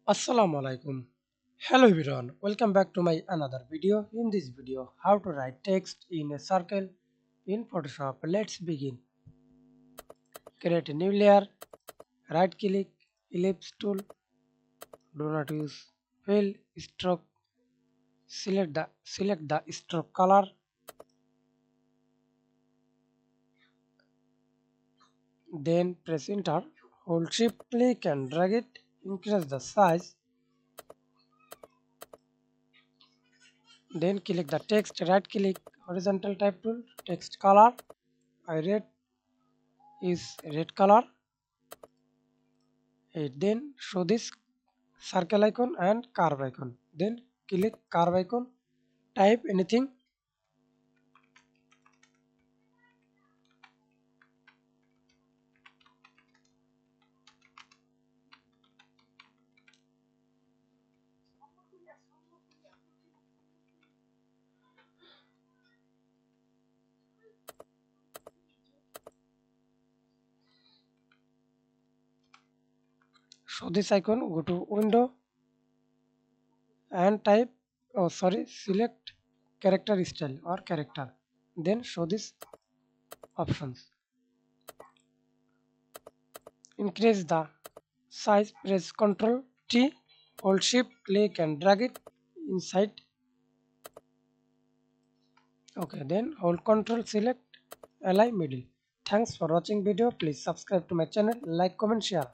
Assalamu alaikum. Hello everyone, welcome back to my another video. In this video, how to write text in a circle in Photoshop. Let's begin. Create a new layer, right click, ellipse tool, do not use fill, stroke, select the stroke color, then press enter, hold shift click and drag it, increase the size, then click the text, right click, horizontal type tool, text color, I rate is red color. Then show this circle icon and curve icon. Then click curve icon, type anything. Show this icon, go to window and type, select character style or character. Then show this options. Increase the size, press Ctrl T, hold shift, click and drag it inside. Okay, then hold Ctrl select align middle. Thanks for watching video. Please subscribe to my channel, like, comment, share.